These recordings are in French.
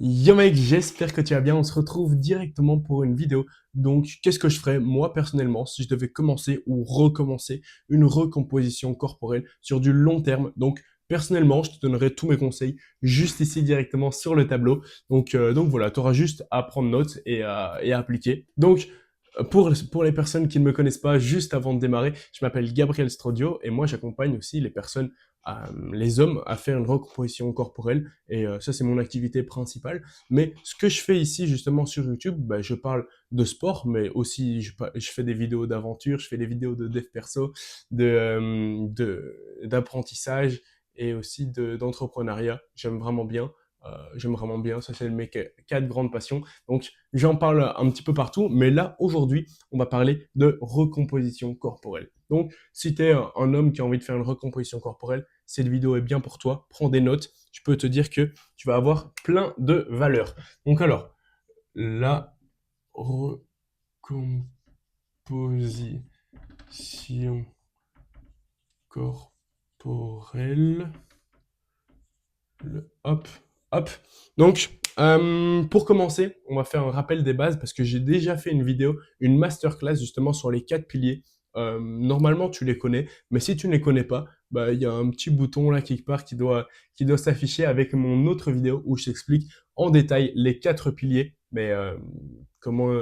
Yo mec, j'espère que tu vas bien. On se retrouve directement pour une vidéo. Donc, qu'est-ce que je ferais moi personnellement si je devais commencer ou recommencer une recomposition corporelle sur du long terme? Donc, personnellement, je te donnerai tous mes conseils juste ici directement sur le tableau. Donc voilà, tu auras juste à prendre note et à appliquer. Donc, pour les personnes qui ne me connaissent pas, juste avant de démarrer, je m'appelle Gabriel Strodio et moi j'accompagne aussi les personnes, les hommes, à faire une recomposition corporelle et ça c'est mon activité principale. Mais ce que je fais ici justement sur YouTube, bah, je parle de sport, mais aussi je fais des vidéos d'aventure, je fais des vidéos de dev perso, d'apprentissage et aussi d'entrepreneuriat. J'aime vraiment bien, ça c'est mes quatre grandes passions. Donc j'en parle un petit peu partout, mais là aujourd'hui on va parler de recomposition corporelle. Donc si tu es un homme qui a envie de faire une recomposition corporelle, cette vidéo est bien pour toi, prends des notes, je peux te dire que tu vas avoir plein de valeurs. Donc alors, la recomposition corporelle, hop, hop. Donc, pour commencer, on va faire un rappel des bases parce que j'ai déjà fait une vidéo, une masterclass justement sur les 4 piliers. Normalement, tu les connais, mais si tu ne les connais pas, bah, il y a un petit bouton là quelque part qui doit s'afficher avec mon autre vidéo où je t'explique en détail les 4 piliers. Mais comment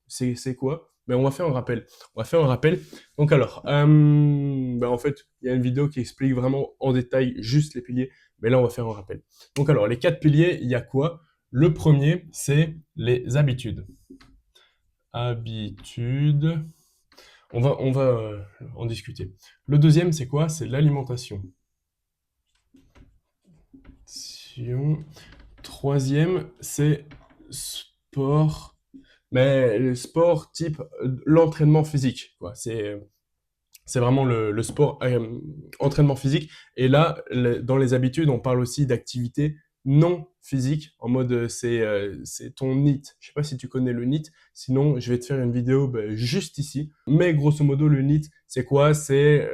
c'est quoi? Mais on va faire un rappel. On va faire un rappel. Donc alors, bah, en fait, il y a une vidéo qui explique vraiment en détail juste les piliers. Mais là, on va faire un rappel. Donc alors, les 4 piliers, il y a quoi? Le premier, c'est les habitudes. Habitudes. On va en discuter. Le deuxième, c'est quoi? C'est l'alimentation. Troisième, c'est sport. Mais le sport type l'entraînement physique, quoi. C'est vraiment le sport entraînement physique. Et là, dans les habitudes, on parle aussi d'activités non physiques, en mode c'est ton NEAT. Je sais pas si tu connais le NEAT, sinon je vais te faire une vidéo juste ici. Mais grosso modo, le NEAT, c'est quoi? C'est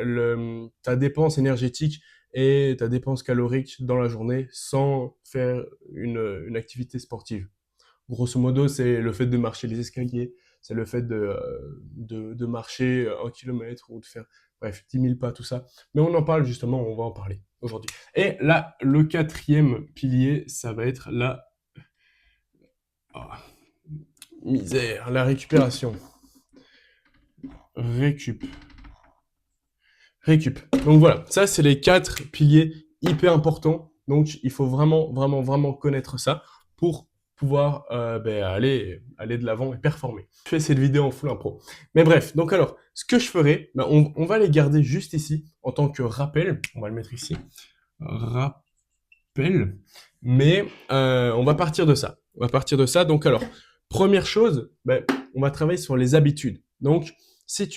ta dépense énergétique et ta dépense calorique dans la journée sans faire une activité sportive. Grosso modo, c'est le fait de marcher les escaliers, c'est le fait de marcher 1 kilomètre ou de faire, bref, 10 000 pas, tout ça. Mais on en parle justement, on va en parler aujourd'hui. Et là, le quatrième pilier, ça va être la oh, misère, la récupération. Récup. Récup. Donc voilà, ça c'est les 4 piliers hyper importants. Donc il faut vraiment, vraiment, vraiment connaître ça pour pouvoir aller de l'avant et performer. Je fais cette vidéo en full impro. Mais bref, donc alors, ce que je ferai, on va les garder juste ici en tant que rappel. On va le mettre ici. Rappel. Mais on va partir de ça. On va partir de ça. Donc alors, première chose, on va travailler sur les habitudes. Donc, si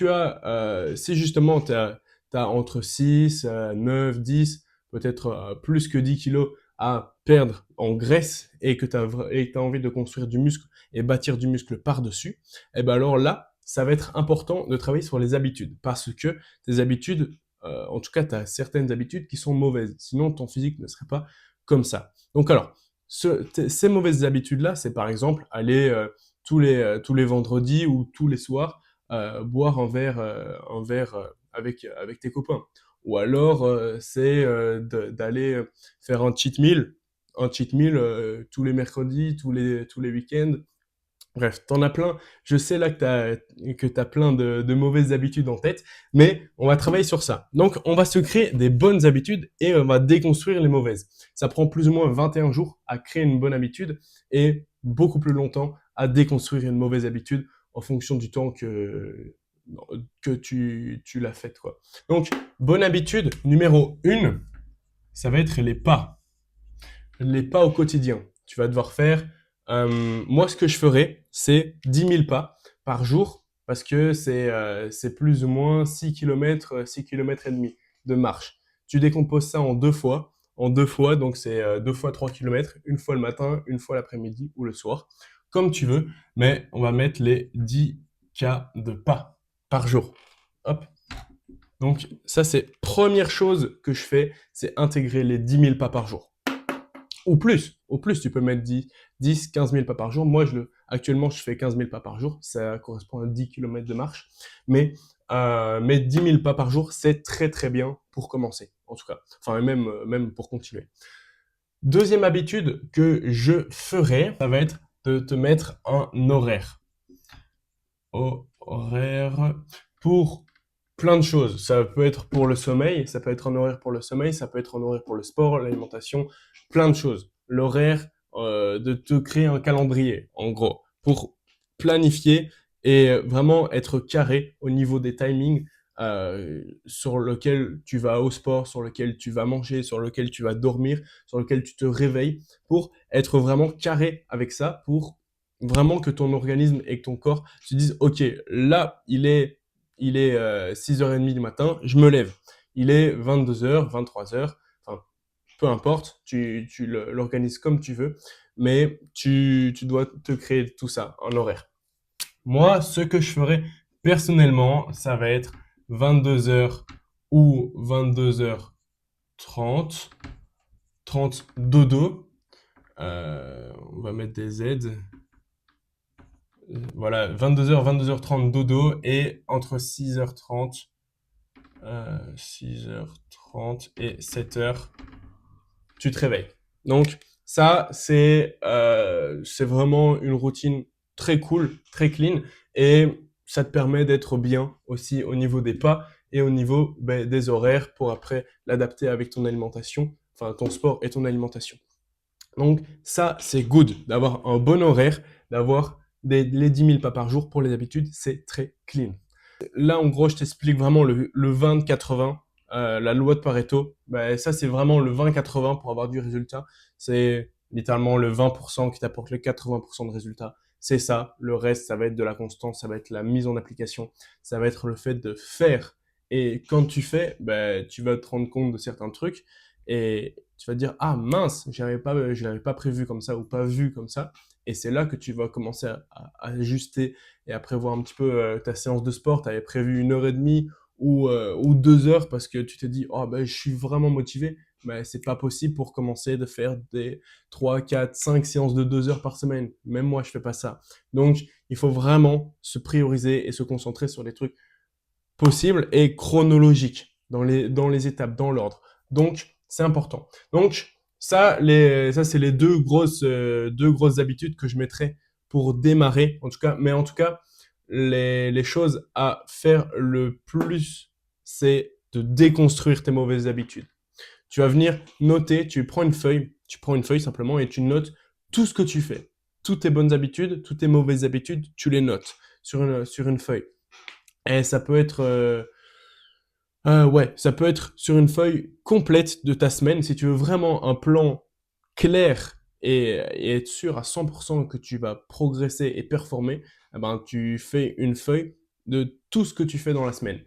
justement tu as entre 6, 9, 10, peut-être plus que 10 kilos à perdre en graisse et que tu as envie de construire du muscle et bâtir du muscle par-dessus, et ben alors là, ça va être important de travailler sur les habitudes parce que tes habitudes, en tout cas, tu as certaines habitudes qui sont mauvaises. Sinon, ton physique ne serait pas comme ça. Donc alors, ces mauvaises habitudes-là, c'est par exemple aller tous les vendredis ou tous les soirs boire un verre avec tes copains. Ou alors, c'est d'aller faire un cheat meal tous les mercredis, tous les week-ends. Bref, t'en as plein. Je sais là que t'as plein de mauvaises habitudes en tête, mais on va travailler sur ça. Donc, on va se créer des bonnes habitudes et on va déconstruire les mauvaises. Ça prend plus ou moins 21 jours à créer une bonne habitude et beaucoup plus longtemps à déconstruire une mauvaise habitude en fonction du temps que tu l'as faite, quoi. Donc, bonne habitude numéro 1, ça va être les pas. Les pas au quotidien. Tu vas devoir faire, moi ce que je ferais, c'est 10 000 pas par jour parce que c'est plus ou moins 6 km, 6 km et demi de marche. Tu décomposes ça en deux fois, donc c'est 2 fois 3 km, une fois le matin, une fois l'après-midi ou le soir, comme tu veux, mais on va mettre les 10 de pas par jour. Hop. Donc ça c'est première chose que je fais, c'est intégrer les 10 000 pas par jour. Ou plus, tu peux mettre 15 000 pas par jour. Moi, actuellement, je fais 15 000 pas par jour. Ça correspond à 10 km de marche. Mais 10 000 pas par jour, c'est très très bien pour commencer, en tout cas. Enfin, même pour continuer. Deuxième habitude que je ferai, ça va être de te mettre un horaire. Horaire pour plein de choses. Ça peut être pour le sommeil, ça peut être un horaire pour le sommeil, ça peut être un horaire pour le sport, l'alimentation, plein de choses. L'horaire, de te créer un calendrier, en gros, pour planifier et vraiment être carré au niveau des timings sur lequel tu vas au sport, sur lequel tu vas manger, sur lequel tu vas dormir, sur lequel tu te réveilles, pour être vraiment carré avec ça, pour vraiment que ton organisme et que ton corps se disent, OK, là, il est 6h30 du matin, je me lève. Il est 22h, 23h, enfin, peu importe, tu l'organises comme tu veux, mais tu dois te créer tout ça, un horaire. Moi, ce que je ferai personnellement, ça va être 22h ou 22h30, 30 dodo. On va mettre des Z. Voilà, 22h, 22h30 dodo et entre 6h30 6h30 et 7h, tu te réveilles. Donc ça, c'est vraiment une routine très cool, très clean, et ça te permet d'être bien aussi au niveau des pas et au niveau des horaires pour après l'adapter avec ton alimentation, enfin ton sport et ton alimentation. Donc ça, c'est good d'avoir un bon horaire, d'avoir les 10 000 pas par jour pour les habitudes, c'est très clean. Là, en gros, je t'explique vraiment le 20-80, la loi de Pareto. Ben, ça, c'est vraiment le 20-80 pour avoir du résultat. C'est littéralement le 20% qui t'apporte les 80% de résultats. C'est ça. Le reste, ça va être de la constance, ça va être la mise en application, ça va être le fait de faire. Et quand tu fais, ben, tu vas te rendre compte de certains trucs et tu vas te dire, ah mince, je l'avais pas prévu comme ça ou pas vu comme ça. Et c'est là que tu vas commencer à ajuster et à prévoir un petit peu ta séance de sport. Tu avais prévu 1h30 ou 2 heures parce que tu te dis, oh, ben, je suis vraiment motivé. Mais c'est pas possible pour commencer de faire des 3, 4, 5 séances de 2 heures par semaine. Même moi, je fais pas ça. Donc, il faut vraiment se prioriser et se concentrer sur les trucs possibles et chronologiques dans les étapes, dans l'ordre. Donc, c'est important. Donc, ça c'est les deux grosses habitudes que je mettrais pour démarrer, en tout cas. Mais en tout cas, les choses à faire le plus, c'est de déconstruire tes mauvaises habitudes. Tu vas venir noter, tu prends une feuille simplement et tu notes tout ce que tu fais. Toutes tes bonnes habitudes, toutes tes mauvaises habitudes, tu les notes sur une feuille. Et ça peut être ouais, ça peut être sur une feuille complète de ta semaine. Si tu veux vraiment un plan clair et être sûr à 100% que tu vas progresser et performer, eh ben, tu fais une feuille de tout ce que tu fais dans la semaine.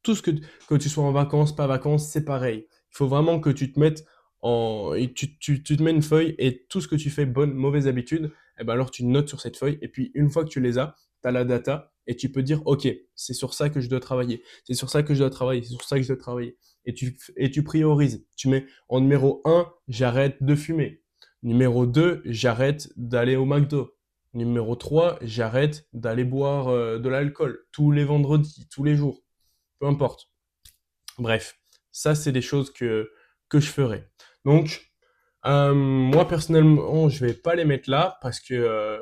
Tout ce que tu sois en vacances, pas vacances, c'est pareil. Il faut vraiment que tu te mettes et tu te mets une feuille et tout ce que tu fais, bonne, mauvaise habitude, eh ben alors tu notes sur cette feuille et puis une fois que tu les as, tu as la data et tu peux dire, OK, c'est sur ça que je dois travailler, c'est sur ça que je dois travailler, c'est sur ça que je dois travailler. Et tu priorises. Tu mets en numéro 1, j'arrête de fumer. Numéro 2, j'arrête d'aller au McDo. Numéro 3, j'arrête d'aller boire de l'alcool tous les vendredis, tous les jours. Peu importe. Bref, ça, c'est des choses que je ferai. Donc, moi, personnellement, je vais pas les mettre là parce que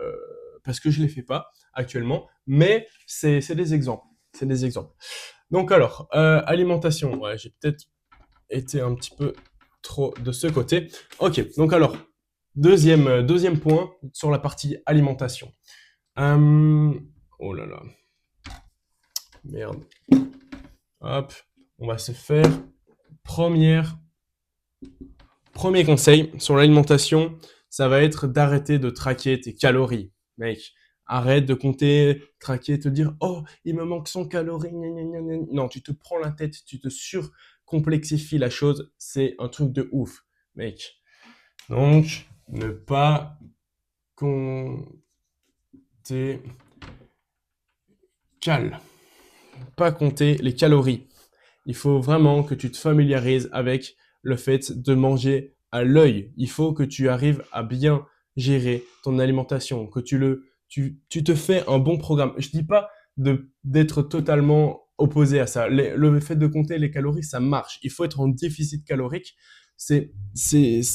je les fais pas actuellement, mais c'est des exemples. C'est des exemples. Donc, alors, alimentation. Ouais, j'ai peut-être été un petit peu trop de ce côté. Ok, donc alors, deuxième point sur la partie alimentation. Oh là là, merde. Hop, on va se faire premier conseil sur l'alimentation, ça va être d'arrêter de traquer tes calories. Mec, arrête de compter, traquer, te dire oh, il me manque 100 calories. Gna, gna, gna, gna. Non, tu te prends la tête, tu te surcomplexifies la chose, c'est un truc de ouf, mec. Donc, ne pas compter pas compter les calories. Il faut vraiment que tu te familiarises avec le fait de manger à l'œil. Il faut que tu arrives à bien gérer ton alimentation, que tu te fais un bon programme. Je dis pas d'être totalement opposé à ça. Le fait de compter les calories, ça marche. Il faut être en déficit calorique. C'est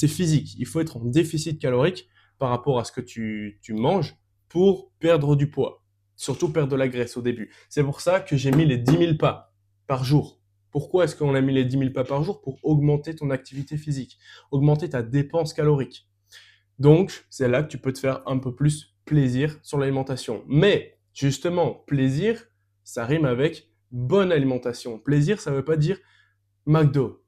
physique. Il faut être en déficit calorique par rapport à ce que tu manges pour perdre du poids. Surtout perdre de la graisse au début. C'est pour ça que j'ai mis les 10 000 pas par jour. Pourquoi est-ce qu'on a mis les 10 000 pas par jour? Pour augmenter ton activité physique, augmenter ta dépense calorique. Donc, c'est là que tu peux te faire un peu plus plaisir sur l'alimentation. Mais, justement, plaisir, ça rime avec bonne alimentation. Plaisir, ça ne veut pas dire McDo.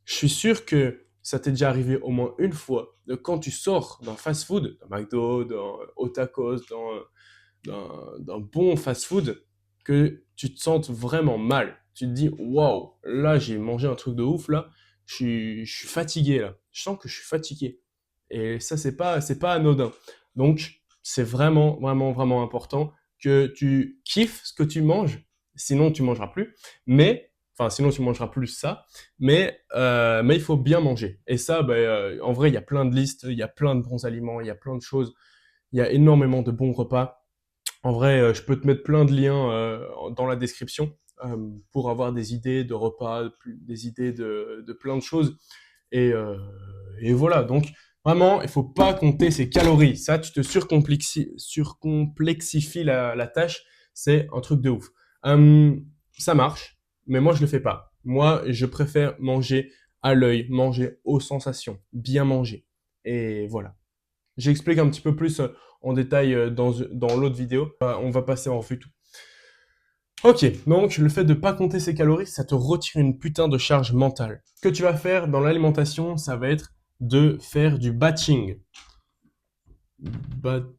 Je suis sûr que ça t'est déjà arrivé au moins une fois, de quand tu sors d'un fast-food, d'un McDo, au tacos, d'un bon fast-food, que tu te sentes vraiment mal. Tu te dis, waouh, là j'ai mangé un truc de ouf, là, je suis fatigué, là. Je sens que je suis fatigué. Et ça, c'est pas anodin. Donc, c'est vraiment, vraiment, vraiment important que tu kiffes ce que tu manges. Sinon, tu mangeras plus. Enfin, sinon, tu mangeras plus ça. Mais il faut bien manger. Et ça, en vrai, il y a plein de listes, il y a plein de bons aliments, il y a plein de choses. Il y a énormément de bons repas. En vrai, je peux te mettre plein de liens dans la description pour avoir des idées de repas, des idées de plein de choses. Et, euh, et voilà, donc vraiment, il faut pas compter ses calories. Ça, tu te surcomplexifies la tâche. C'est un truc de ouf. Ça marche, mais moi, je le fais pas. Moi, je préfère manger à l'œil, manger aux sensations, bien manger. Et voilà. J'explique un petit peu plus en détail dans l'autre vidéo. On va passer en revue tout. Ok, donc le fait de pas compter ses calories, ça te retire une putain de charge mentale. Ce que tu vas faire dans l'alimentation, ça va être de faire du batching. Batching.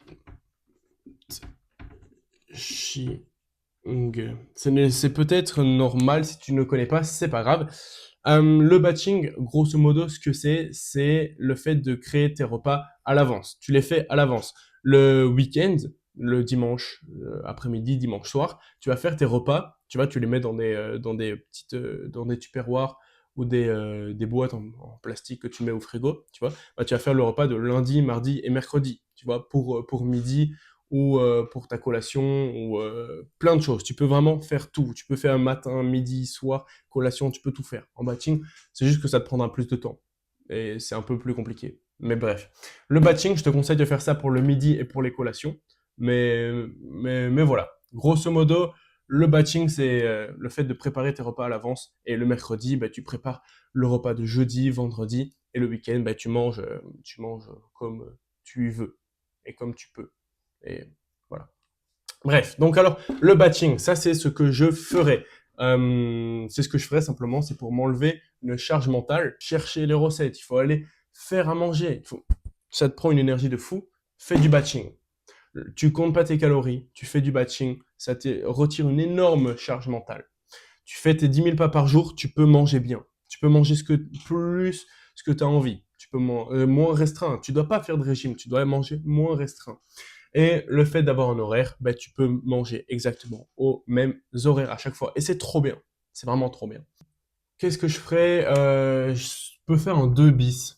C'est peut-être normal si tu ne connais pas, c'est pas grave. Le batching, grosso modo, ce que c'est le fait de créer tes repas à l'avance. Tu les fais à l'avance. Le week-end, le dimanche après-midi, dimanche soir, tu vas faire tes repas. Tu les mets dans des tupperwares ou des boîtes en plastique que tu mets au frigo. Tu vas faire le repas de lundi, mardi et mercredi. Pour midi ou pour ta collation ou plein de choses. Tu peux vraiment faire tout. Tu peux faire matin, midi, soir, collation, tu peux tout faire. En batching, c'est juste que ça te prendra plus de temps et c'est un peu plus compliqué. Mais bref, le batching, je te conseille de faire ça pour le midi et pour les collations. Mais voilà, grosso modo, le batching, c'est le fait de préparer tes repas à l'avance. Et le mercredi, tu prépares le repas de jeudi, vendredi. Et le week-end, tu manges comme tu veux et comme tu peux. Et voilà. Bref, donc alors, le batching, ça c'est ce que je ferais. C'est ce que je ferais simplement, c'est pour m'enlever une charge mentale, chercher les recettes, il faut aller faire à manger. Ça te prend une énergie de fou, fais du batching. Tu comptes pas tes calories, tu fais du batching, ça te retire une énorme charge mentale. Tu fais tes 10 000 pas par jour, tu peux manger bien. Tu peux manger ce que tu as envie. Tu peux moins restreint. Tu dois pas faire de régime, tu dois manger moins restreint. Et le fait d'avoir un horaire, tu peux manger exactement aux mêmes horaires à chaque fois. Et c'est trop bien. C'est vraiment trop bien. Qu'est-ce que je ferais Je peux faire un 2 bis.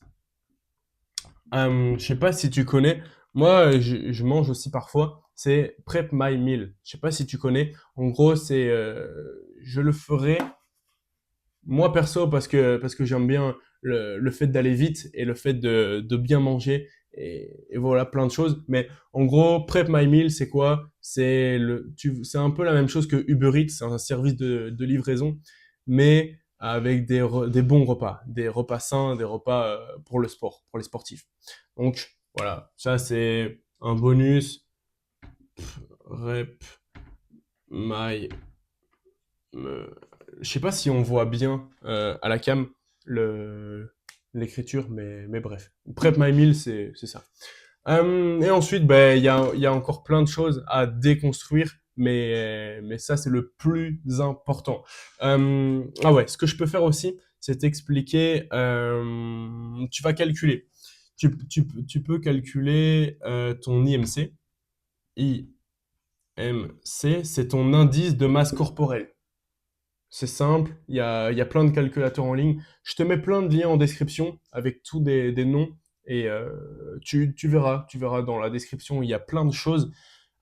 Je sais pas si tu connais. Moi, je mange aussi parfois. C'est Prep My Meal. Je sais pas si tu connais. En gros, je le ferai moi perso parce que j'aime bien le fait d'aller vite et le fait de bien manger et voilà plein de choses. Mais en gros, Prep My Meal, c'est quoi? C'est un peu la même chose que Uber Eats, c'est un service de livraison, mais avec des bons repas, des repas sains, des repas pour le sport, pour les sportifs. Donc voilà, ça c'est un bonus. Rep My je sais pas si on voit bien à la cam l'écriture, mais bref. Prep My Meal, c'est ça. Et ensuite, il y a encore plein de choses à déconstruire, mais ça, c'est le plus important. Ah ouais, ce que je peux faire aussi, c'est t'expliquer, tu vas calculer. Tu peux calculer ton IMC. IMC, c'est ton indice de masse corporelle. C'est simple, il y a plein de calculateurs en ligne. Je te mets plein de liens en description avec tous des noms et tu verras dans la description, il y a plein de choses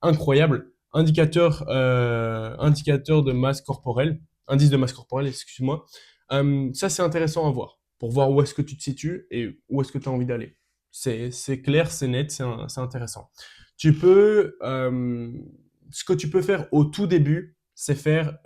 incroyables. Indicateur de masse corporelle, indice de masse corporelle, excuse-moi. Ça, c'est intéressant à voir pour voir où est-ce que tu te situes et où est-ce que tu as envie d'aller. C'est clair, c'est net, c'est intéressant. Tu peux, ce que tu peux faire au tout début, c'est faire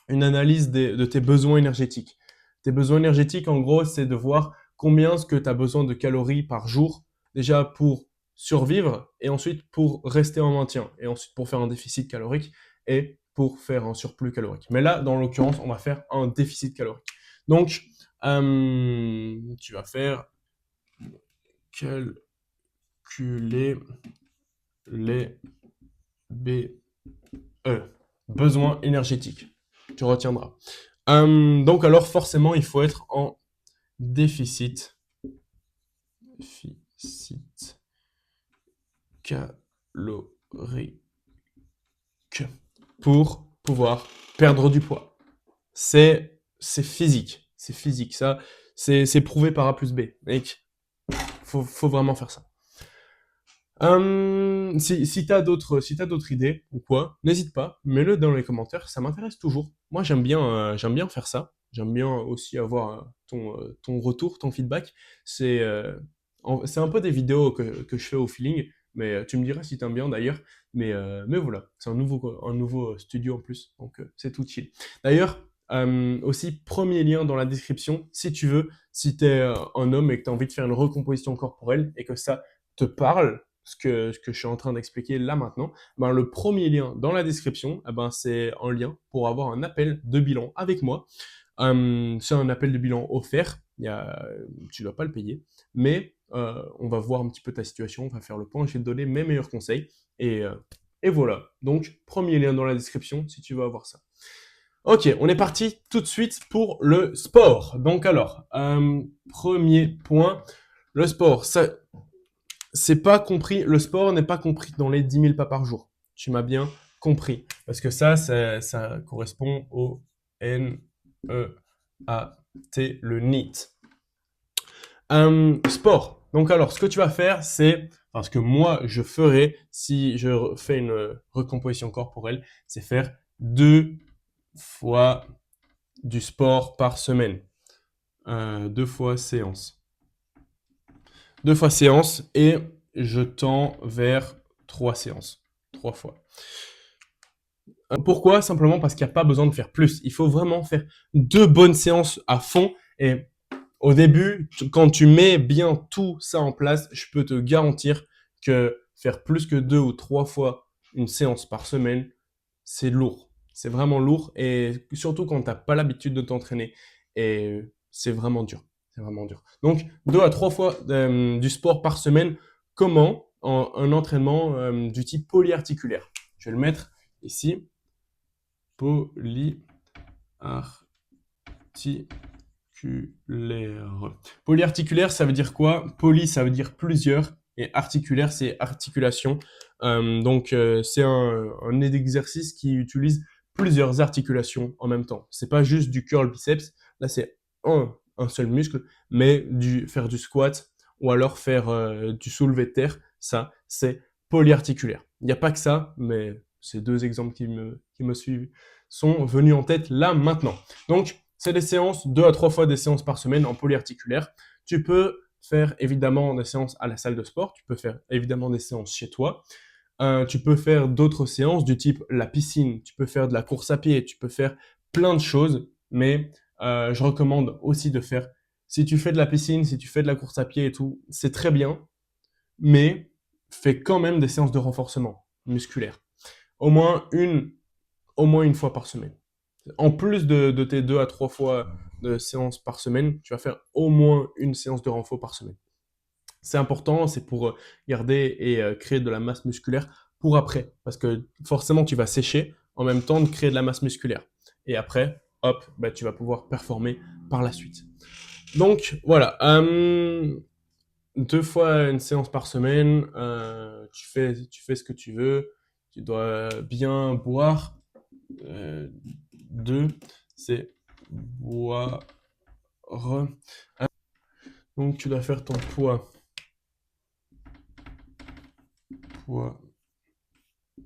une analyse de tes besoins énergétiques. Tes besoins énergétiques, en gros, c'est de voir combien est-ce que tu as besoin de calories par jour, déjà pour survivre, et ensuite pour rester en maintien, et ensuite pour faire un déficit calorique, et pour faire un surplus calorique. Mais là, dans l'occurrence, on va faire un déficit calorique. Donc, tu vas faire calculer les besoins énergétiques. Tu retiendras. Donc alors forcément, il faut être en déficit calorique pour pouvoir perdre du poids. C'est physique, ça, c'est prouvé par A plus B. Mec, faut vraiment faire ça. Si t'as d'autres idées ou quoi, n'hésite pas, mets-le dans les commentaires, ça m'intéresse toujours. Moi, j'aime bien faire ça. J'aime bien aussi avoir ton retour, ton feedback. C'est un peu des vidéos que je fais au feeling, mais tu me diras si t'aimes bien d'ailleurs. Mais voilà, c'est un nouveau studio en plus, donc c'est tout chill. D'ailleurs, aussi, premier lien dans la description, si tu veux, si t'es un homme et que t'as envie de faire une recomposition corporelle et que ça te parle, ce que je suis en train d'expliquer là maintenant, ben, le premier lien dans la description, eh ben, c'est un lien pour avoir un appel de bilan avec moi. C'est un appel de bilan offert, tu ne dois pas le payer, mais on va voir un petit peu ta situation, on va faire le point, je vais te donner mes meilleurs conseils, et voilà. Donc, premier lien dans la description si tu veux avoir ça. Ok, on est parti tout de suite pour le sport. Donc alors, premier point, le sport, ça, c'est pas compris, le sport n'est pas compris dans les 10 000 pas par jour. Tu m'as bien compris. Parce que ça correspond au NEAT, le NEAT. Sport. Donc alors, ce que tu vas faire, c'est, enfin, ce que moi je ferais si je fais une recomposition corporelle, c'est faire 2 fois du sport par semaine. 2 fois séance. 2 fois séance et je tends vers 3 séances. 3 fois. Pourquoi? Simplement parce qu'il n'y a pas besoin de faire plus. Il faut vraiment faire 2 bonnes séances à fond. Et au début, quand tu mets bien tout ça en place, je peux te garantir que faire plus que 2 ou 3 fois une séance par semaine, c'est lourd. C'est vraiment lourd. Et surtout quand tu n'as pas l'habitude de t'entraîner. Et c'est vraiment dur. C'est vraiment dur. Donc, 2 à 3 fois du sport par semaine. Comment? Un entraînement du type polyarticulaire. Je vais le mettre ici. Polyarticulaire. Polyarticulaire, ça veut dire quoi? Poly, ça veut dire plusieurs. Et articulaire, c'est articulation. Donc, c'est un exercice qui utilise plusieurs articulations en même temps. C'est pas juste du curl biceps. Là, c'est un seul muscle, mais faire du squat ou alors faire du soulevé de terre, ça, c'est polyarticulaire. Il n'y a pas que ça, mais ces 2 exemples qui me suivent sont venus en tête là maintenant. Donc, c'est des séances, 2 à 3 fois des séances par semaine en polyarticulaire. Tu peux faire évidemment des séances à la salle de sport, tu peux faire évidemment des séances chez toi. Tu peux faire d'autres séances du type la piscine, tu peux faire de la course à pied, tu peux faire plein de choses, mais je recommande aussi de faire, si tu fais de la piscine, si tu fais de la course à pied et tout, c'est très bien, mais fais quand même des séances de renforcement musculaire. Au moins une fois par semaine. En plus de tes 2 à 3 fois de séances par semaine, tu vas faire au moins une séance de renfort par semaine. C'est important, c'est pour garder et créer de la masse musculaire pour après. Parce que forcément, tu vas sécher en même temps de créer de la masse musculaire. Et après, hop, bah, tu vas pouvoir performer par la suite. Donc voilà, 2 fois une séance par semaine, tu fais ce que tu veux, tu dois bien boire, 2, c'est boire. Donc, tu dois faire ton poids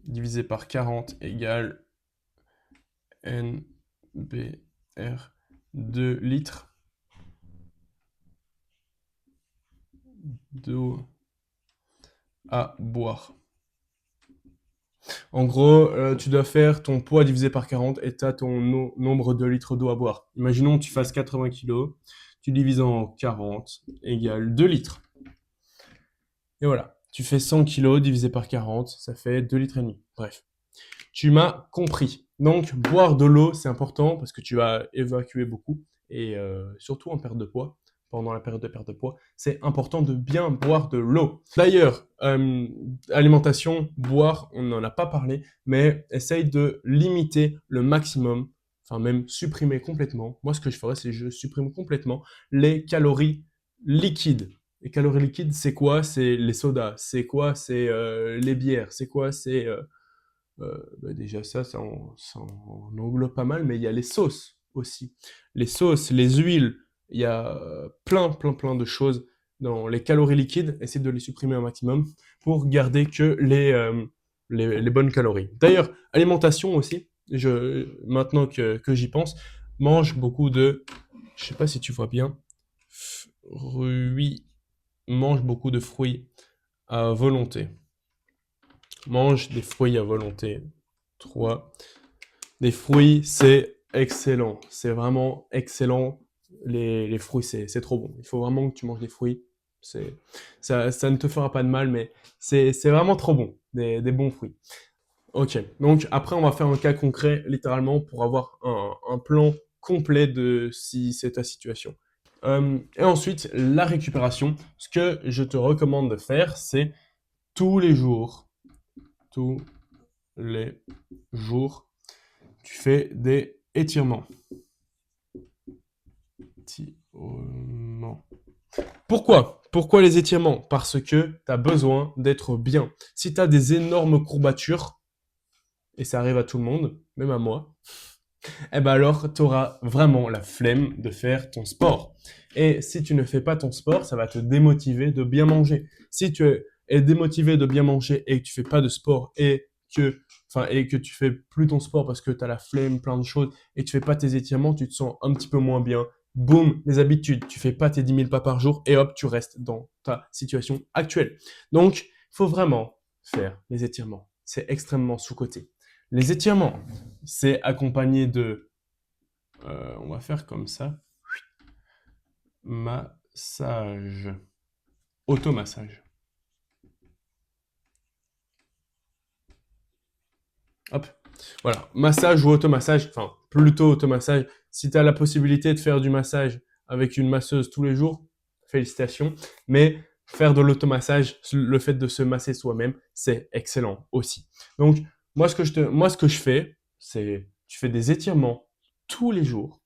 divisé par 40 égale NBR 2 litres d'eau à boire. En gros, tu dois faire ton poids divisé par 40 et tu as ton nombre de litres d'eau à boire. Imaginons que tu fasses 80 kg, tu divises en 40 égale 2 litres. Et voilà, tu fais 100 kg divisé par 40, ça fait 2 litres et demi. Bref, tu m'as compris. Donc, boire de l'eau, c'est important parce que tu vas évacuer beaucoup et surtout en perte de poids. Pendant la période de perte de poids, c'est important de bien boire de l'eau. D'ailleurs, alimentation, boire, on n'en a pas parlé, mais essaye de limiter le maximum, enfin même supprimer complètement. Moi, ce que je ferais, c'est que je supprime complètement les calories liquides. Les calories liquides, c'est quoi? C'est les sodas. C'est quoi? C'est les bières. C'est quoi? C'est déjà ça en englobe pas mal, mais il y a les sauces aussi. Les sauces, les huiles, il y a plein de choses dans les calories liquides. Essaye de les supprimer au maximum pour garder que les bonnes calories. D'ailleurs, alimentation aussi, maintenant que j'y pense, mange beaucoup de, je sais pas si tu vois bien, fruits, mange beaucoup de fruits à volonté. Mange des fruits à volonté. 3. Des fruits, c'est excellent. C'est vraiment excellent. Les fruits, c'est trop bon. Il faut vraiment que tu manges des fruits. Ça ne te fera pas de mal, mais c'est vraiment trop bon. Des bons fruits. Ok. Donc, après, on va faire un cas concret, littéralement, pour avoir un plan complet de si c'est ta situation. Et ensuite, la récupération. Ce que je te recommande de faire, c'est tous les jours, tu fais des étirements. Pourquoi les étirements? Parce que tu as besoin d'être bien. Si tu as des énormes courbatures, et ça arrive à tout le monde, même à moi, eh ben alors tu auras vraiment la flemme de faire ton sport. Et si tu ne fais pas ton sport, ça va te démotiver de bien manger. Si tu es démotivé de bien manger et que tu fais pas de sport et que tu fais plus ton sport parce que tu as la flemme, plein de choses, et tu fais pas tes étirements, tu te sens un petit peu moins bien. Boum, les habitudes, tu fais pas tes 10 000 pas par jour et hop, tu restes dans ta situation actuelle. Donc, il faut vraiment faire les étirements. C'est extrêmement sous-coté. Les étirements, c'est accompagné de, on va faire comme ça, massage, automassage. Hop, voilà, massage ou automassage, enfin plutôt automassage. Si tu as la possibilité de faire du massage avec une masseuse tous les jours, félicitations. Mais faire de l'automassage, le fait de se masser soi-même, c'est excellent aussi. Donc, moi, ce que je fais, c'est tu fais des étirements tous les jours.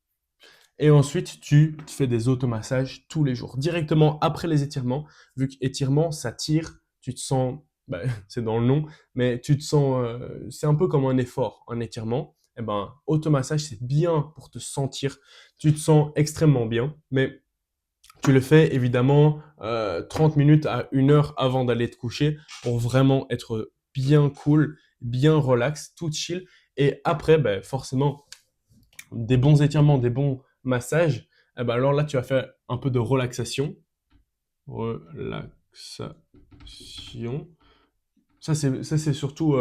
Et ensuite, tu te fais des automassages tous les jours. Directement après les étirements, vu qu'étirement, ça tire, tu te sens, bah, c'est dans le nom, mais tu te sens, c'est un peu comme un effort, un étirement. Eh ben, automassage, c'est bien pour te sentir, tu te sens extrêmement bien, mais tu le fais évidemment 30 minutes à 1 heure avant d'aller te coucher pour vraiment être bien cool, bien relax, tout chill. Et après, ben, forcément, des bons étirements, des bons massages, eh ben alors là, tu vas faire un peu de relaxation. Relaxation. Ça, c'est surtout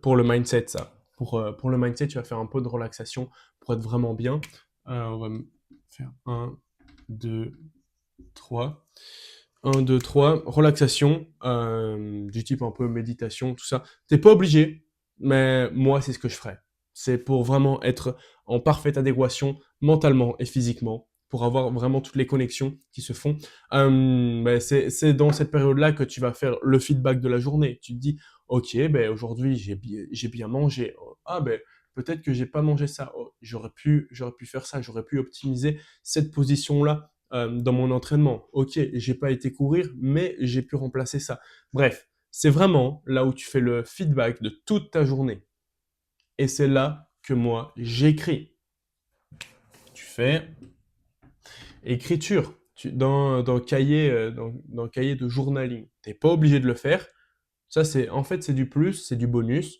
pour le mindset, ça. Pour le mindset, tu vas faire un peu de relaxation pour être vraiment bien. On va faire 1, 2, 3. 1, 2, 3. Relaxation, du type un peu méditation, tout ça. T'es pas obligé, mais moi, c'est ce que je ferais. C'est pour vraiment être en parfaite adéquation mentalement et physiquement, pour avoir vraiment toutes les connexions qui se font. Ben, c'est dans cette période-là que tu vas faire le feedback de la journée. Tu te dis, ok, ben aujourd'hui j'ai bien mangé. Ah ben peut-être que j'ai pas mangé ça. Oh, j'aurais pu faire ça. J'aurais pu optimiser cette position-là dans mon entraînement. Ok, j'ai pas été courir, mais j'ai pu remplacer ça. Bref, c'est vraiment là où tu fais le feedback de toute ta journée. Et c'est là que moi, j'écris. fais écriture. Dans cahier, dans le cahier de journaling. T'es pas obligé de le faire. Ça, en fait, c'est du plus, c'est du bonus.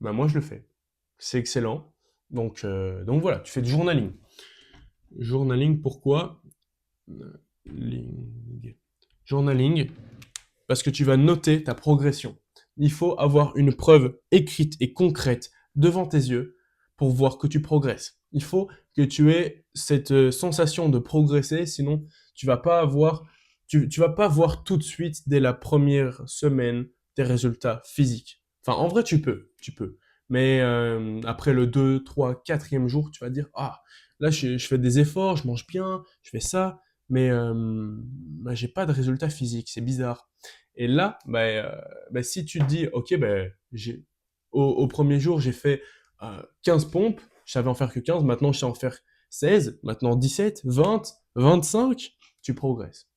Ben, moi, je le fais. C'est excellent. Donc voilà, tu fais du journaling. Journaling, pourquoi? Journaling. Journaling, parce que tu vas noter ta progression. Il faut avoir une preuve écrite et concrète devant tes yeux pour voir que tu progresses. Il faut que tu aies cette sensation de progresser, sinon tu vas pas avoir, tu vas pas voir tout de suite dès la première semaine tes résultats physiques. Enfin, en vrai, tu peux. Mais après le 2, 3, quatrième jour, tu vas dire, ah, là, je fais des efforts, je mange bien, je fais ça, mais bah, j'ai pas de résultats physiques, c'est bizarre. Et là, bah, si tu te dis, ok, bah, au premier jour, j'ai fait 15 pompes, je savais en faire que 15, maintenant je sais en faire 16, maintenant 17, 20, 25, tu progresses.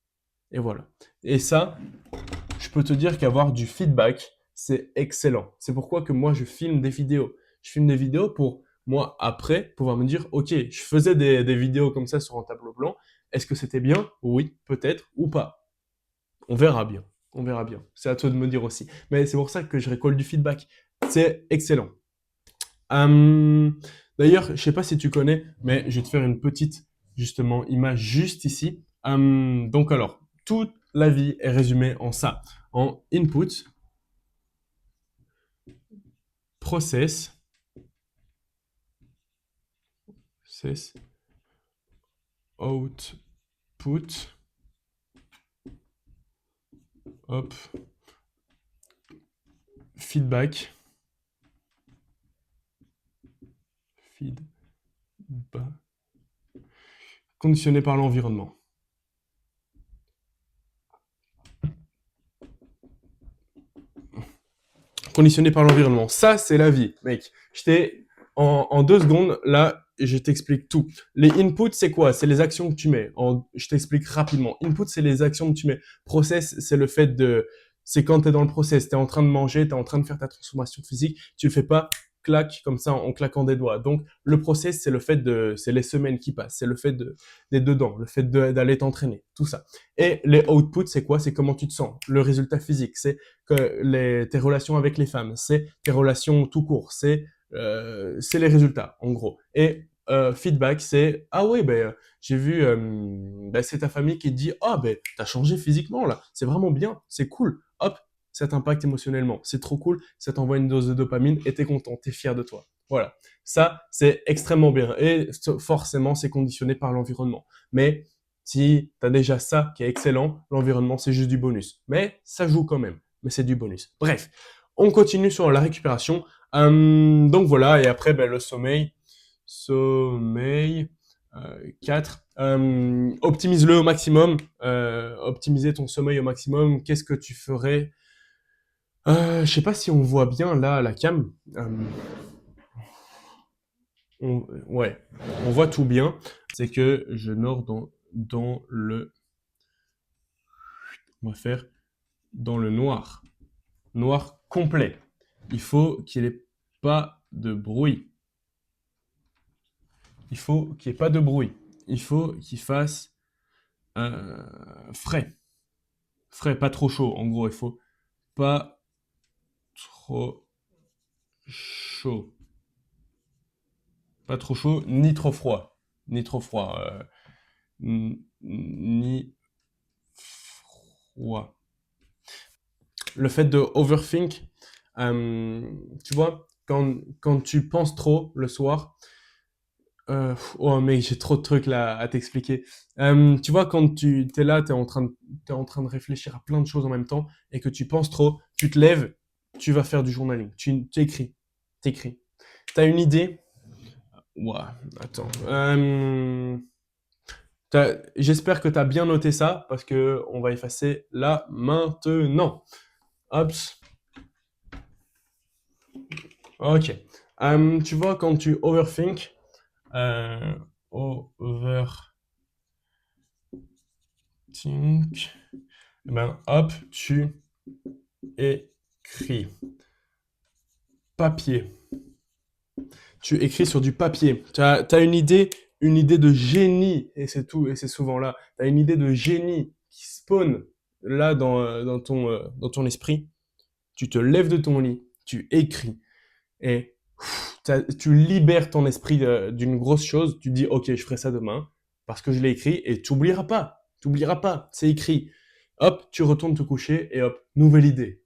Et voilà. Et ça, je peux te dire qu'avoir du feedback, c'est excellent. C'est pourquoi que moi, je filme des vidéos. Je filme des vidéos pour moi, après, pouvoir me dire, ok, je faisais des vidéos comme ça sur un tableau blanc. Est-ce que c'était bien? Oui, peut-être, ou pas. On verra bien. On verra bien. C'est à toi de me dire aussi. Mais c'est pour ça que je récolte du feedback. C'est excellent. Euh, D'ailleurs, je sais pas si tu connais, mais je vais te faire une petite, justement, image juste ici. Donc alors, toute la vie est résumée en ça. En input, process, process, output, hop, feedback, feedback, conditionné par l'environnement. Conditionné par l'environnement. Ça, c'est la vie, mec. En 2 secondes, là, je t'explique tout. Les inputs, c'est quoi? C'est les actions que tu mets. Je t'explique rapidement. Input, c'est les actions que tu mets. Process, c'est le fait de... C'est quand tu es dans le process, tu es en train de manger, tu es en train de faire ta transformation physique, tu le fais pas clac comme ça en claquant des doigts. Donc le process, c'est le fait de, c'est les semaines qui passent, c'est le fait d'être dedans, le fait d'aller t'entraîner, tout ça. Et les outputs, c'est quoi? C'est comment tu te sens, le résultat physique, c'est que tes relations avec les femmes, c'est tes relations tout court, c'est les résultats en gros. Et feedback, c'est ah ouais ben j'ai vu c'est ta famille qui te dit ah ben t'as changé physiquement là, c'est vraiment bien, c'est cool. Hop, ça t'impacte émotionnellement, c'est trop cool, ça t'envoie une dose de dopamine et t'es content, t'es fier de toi. Voilà, ça c'est extrêmement bien et forcément c'est conditionné par l'environnement. Mais si tu as déjà ça qui est excellent, l'environnement c'est juste du bonus. Mais ça joue quand même, mais c'est du bonus. Bref, on continue sur la récupération. Donc voilà, et après ben, le sommeil. Sommeil 4. Optimise-le au maximum. Optimiser ton sommeil au maximum. Qu'est-ce que tu ferais? Je sais pas si on voit bien là à la cam. Ouais, on voit tout bien. C'est que je nord dans le... On va faire dans le noir. Noir complet. Il faut qu'il n'y ait pas de bruit. Il faut qu'il n'y ait pas de bruit. Il faut qu'il fasse frais. Frais, pas trop chaud. En gros, il faut pas trop chaud. Pas trop chaud, ni trop froid. Ni trop froid. Ni froid. Le fait de overthink, tu vois, quand tu penses trop le soir, oh mec, j'ai trop de trucs là à t'expliquer. Tu vois, quand tu es là, t'es en train de réfléchir à plein de choses en même temps et que tu penses trop, tu te lèves, tu vas faire du journaling. Tu écris. T'écris. T'as une idée? Ouah, attends. J'espère que t'as bien noté ça parce que on va effacer là maintenant. Hop. Ok. Tu vois, quand tu overthink, overthink, eh ben, hop, tu écris. Papier. Tu écris sur du papier. T'as une idée une idée de génie, et c'est tout, et c'est souvent là, tu as une idée de génie qui spawn là dans ton esprit, tu te lèves de ton lit, tu écris, et tu libères ton esprit d'une grosse chose, tu dis, ok, je ferai ça demain, parce que je l'ai écrit, et tu oublieras pas, c'est écrit. Hop, tu retournes te coucher, et hop, nouvelle idée.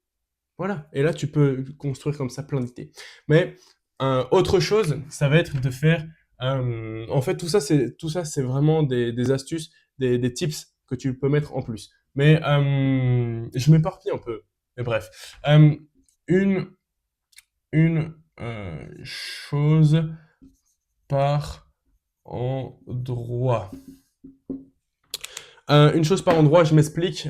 Voilà. Et là, tu peux construire comme ça plein d'idées. Mais autre chose, ça va être de faire. En fait, tout ça, c'est vraiment des astuces, des tips que tu peux mettre en plus. Mais je m'éparpille un peu. Mais bref, une chose par endroit. Une chose par endroit, je m'explique.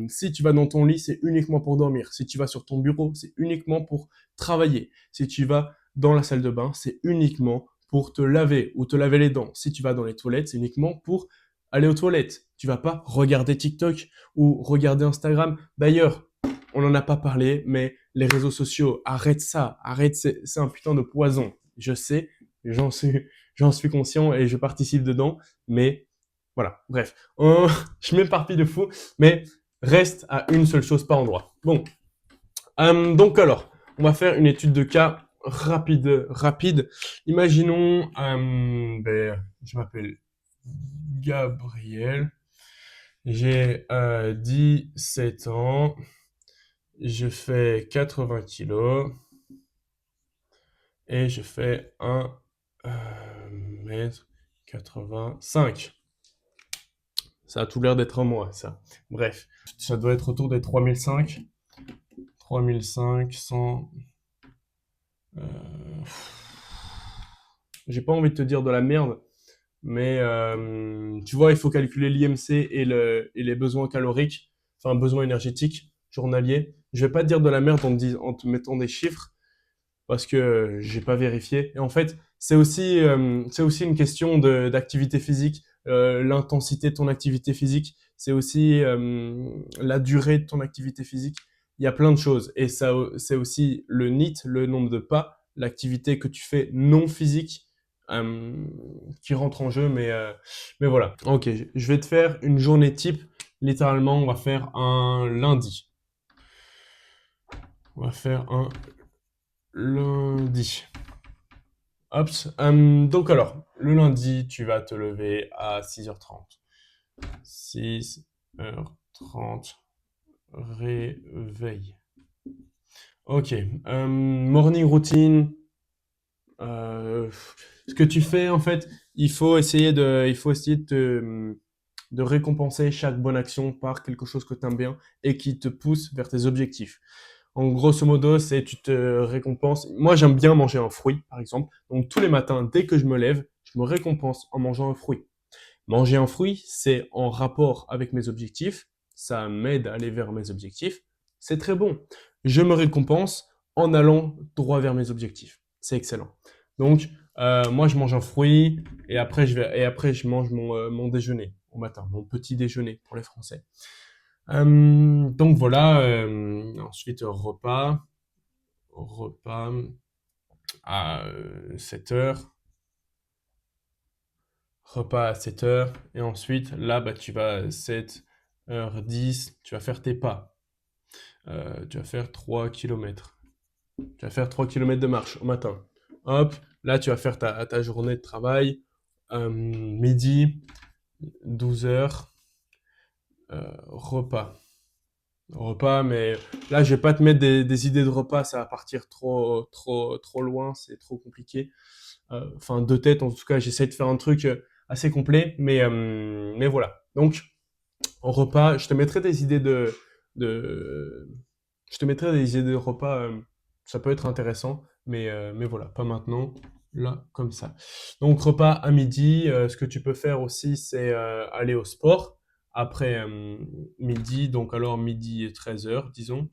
Si tu vas dans ton lit, c'est uniquement pour dormir. Si tu vas sur ton bureau, c'est uniquement pour travailler. Si tu vas dans la salle de bain, c'est uniquement pour te laver ou te laver les dents. Si tu vas dans les toilettes, c'est uniquement pour aller aux toilettes. Tu vas pas regarder TikTok ou regarder Instagram. D'ailleurs, on n'en a pas parlé, mais les réseaux sociaux, arrête ça. Arrête, c'est un putain de poison. Je sais, j'en suis, j'en suis conscient et je participe dedans, mais voilà, bref. Je m'éparpille de fou, mais reste à une seule chose par endroit. Bon, donc alors, on va faire une étude de cas rapide. Imaginons, je m'appelle Gabriel, j'ai 17 ans, je fais 80 kilos et je fais 1 m 85. Ça a tout l'air d'être un mois, ça. Bref, ça doit être autour des 3005. 3500. Euh... J'ai pas envie de te dire de la merde, mais tu vois, il faut calculer l'IMC et les besoins caloriques, enfin besoins énergétiques journaliers. Je vais pas te dire de la merde en te mettant des chiffres, parce que j'ai pas vérifié. Et en fait, c'est aussi une question d'activité physique, l'intensité de ton activité physique, c'est aussi la durée de ton activité physique. Il y a plein de choses. Et ça, c'est aussi le NEAT, le nombre de pas, l'activité que tu fais non physique euh, qui rentre en jeu. Mais voilà. Ok, je vais te faire une journée type. Littéralement, on va faire un lundi. On va faire un lundi. Hop. Donc alors, le lundi, tu vas te lever à 6h30. 6h30, réveil. Ok. Morning routine. Euh, Ce que tu fais, en fait, il faut essayer de récompenser chaque bonne action par quelque chose que tu aimes bien et qui te pousse vers tes objectifs. En grosso modo, c'est tu te récompenses. Moi, j'aime bien manger un fruit, par exemple. Donc, tous les matins, dès que je me lève, je me récompense en mangeant un fruit. Manger un fruit, c'est en rapport avec mes objectifs. Ça m'aide à aller vers mes objectifs. C'est très bon. Je me récompense en allant droit vers mes objectifs. C'est excellent. Donc, moi, je mange un fruit et après, je mange mon déjeuner au matin, mon petit déjeuner pour les Français. Donc voilà, ensuite repas à 7 heures, repas à 7 heures, et ensuite là, bah, tu vas à 7h10, tu vas faire tes pas. Tu vas faire 3 kilomètres. Tu vas faire 3 kilomètres de marche au matin. Hop, là tu vas faire ta journée de travail. Midi, 12 heures, repas. Repas, mais là, je vais pas te mettre des idées de repas, ça va partir trop loin, c'est trop compliqué. Enfin, de tête, en tout cas, j'essaie de faire un truc assez complet, mais voilà. Donc, en repas, de, je te mettrai des idées de repas, ça peut être intéressant, mais voilà, pas maintenant, là, comme ça. Donc, repas à midi, ce que tu peux faire aussi, c'est aller au sport après midi, donc alors midi et 13h, disons.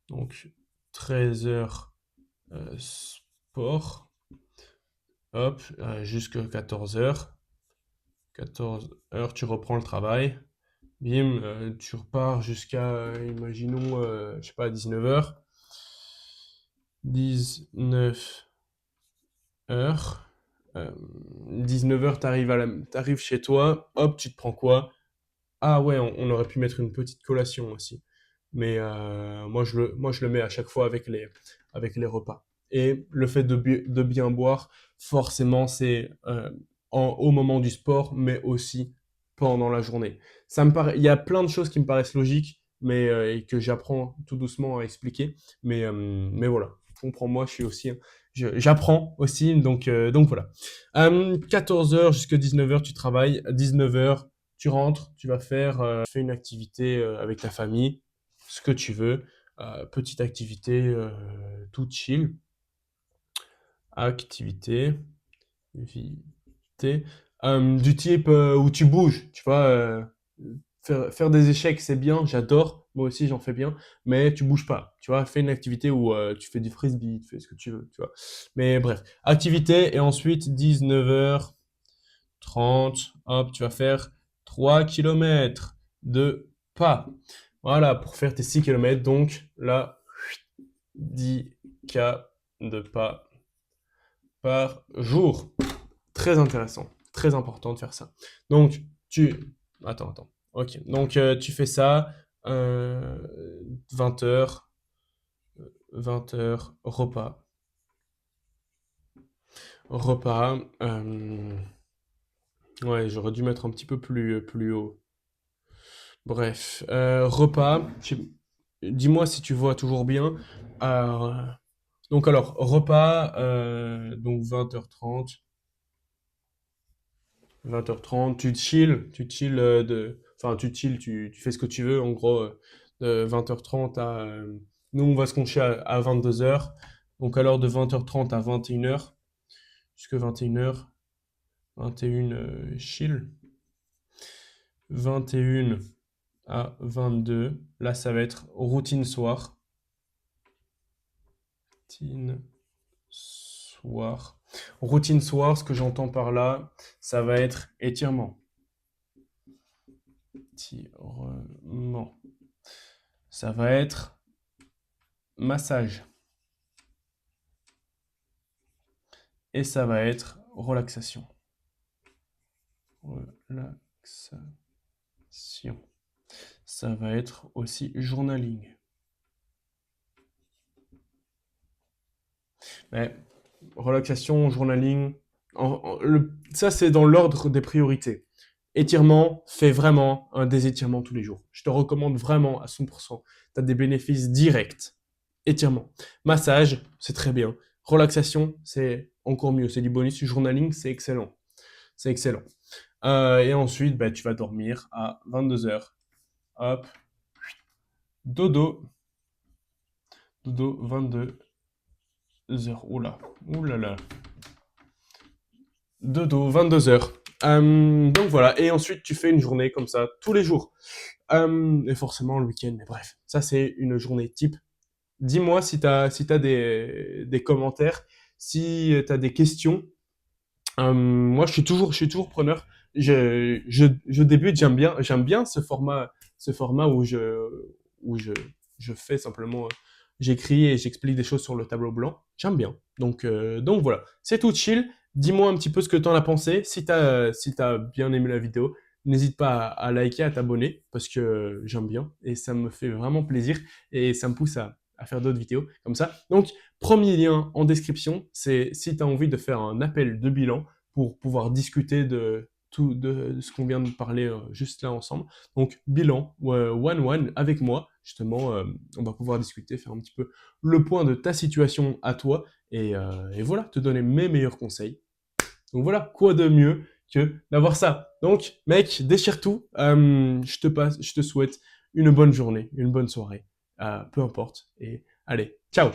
Donc, 13h, sport, hop, jusqu'à 14h. 14h, tu reprends le travail. Bim, tu repars jusqu'à, imaginons, je sais pas, 19h. 19h, euh, 19h, t'arrives chez toi, hop, tu te prends quoi? Ah ouais, on aurait pu mettre une petite collation aussi. Mais moi, je le mets à chaque fois avec les repas. Et le fait de bien boire, forcément, c'est au moment du sport, mais aussi pendant la journée. Il y a plein de choses qui me paraissent logiques, mais et que j'apprends tout doucement à expliquer. Mais voilà, comprends-moi, je suis aussi, j'apprends aussi, donc voilà. 14h jusqu'à 19h, tu travailles. 19h, tu rentres, tu vas fais une activité avec ta famille, ce que tu veux. Petite activité tout chill. Activité, activité. Du type où tu bouges, tu vois. Faire des échecs, c'est bien, j'adore. Moi aussi, j'en fais bien. Mais tu bouges pas. Tu vois, fais une activité où tu fais du frisbee, tu fais ce que tu veux, tu vois. Mais bref, activité. Et ensuite, 19h30, hop, tu vas faire 3 kilomètres de pas. Voilà, pour faire tes 6 kilomètres. Donc là, 10 k de pas par jour. Très intéressant, très important de faire ça. Donc, Attends. Ok, donc tu fais ça, 20h, 20h, repas. Repas, ouais, j'aurais dû mettre un petit peu plus haut. Bref, repas, dis-moi si tu vois toujours bien. Euh, donc alors, repas, donc 20h30, 20h30, enfin tu chill, tu fais ce que tu veux, en gros, de 20h30 nous on va se coucher à 22h, donc alors de 20h30 à 21h, jusque 21h, 21 chill, 21 à 22, là ça va être routine soir, routine soir, routine soir, ce que j'entends par là, ça va être étirement, étirement. Ça va être massage. Et ça va être relaxation. Relaxation. Ça va être aussi journaling. Mais relaxation, journaling, ça c'est dans l'ordre des priorités. Étirement, fais vraiment des étirements tous les jours. Je te recommande vraiment à 100%. Tu as des bénéfices directs. Étirement. Massage, c'est très bien. Relaxation, c'est encore mieux. C'est du bonus. Journaling, c'est excellent. C'est excellent. Et ensuite, bah, tu vas dormir à 22h. Hop, dodo. Dodo, 22h. Oula, oulala. Dodo, 22h. Donc voilà, et ensuite tu fais une journée comme ça, tous les jours. Et forcément le week-end, mais bref, ça c'est une journée type. Dis-moi si t'as des commentaires, si t'as des questions. Moi je suis toujours preneur. Je débute, j'aime bien ce format où je fais simplement, j'écris et j'explique des choses sur le tableau blanc. J'aime bien. Donc voilà, c'est tout chill. Dis-moi un petit peu ce que tu en as pensé. Si t'as bien aimé la vidéo, n'hésite pas à liker, à t'abonner, parce que j'aime bien et ça me fait vraiment plaisir et ça me pousse à faire d'autres vidéos comme ça. Donc, premier lien en description, c'est si tu as envie de faire un appel de bilan pour pouvoir discuter de ce qu'on vient de parler juste là ensemble. Donc, bilan, one avec moi, justement, on va pouvoir discuter, faire un petit peu le point de ta situation à toi et voilà, te donner mes meilleurs conseils. Donc voilà, quoi de mieux que d'avoir ça. Donc, mec, déchire tout. Je te souhaite une bonne journée, une bonne soirée, peu importe. Et allez, ciao!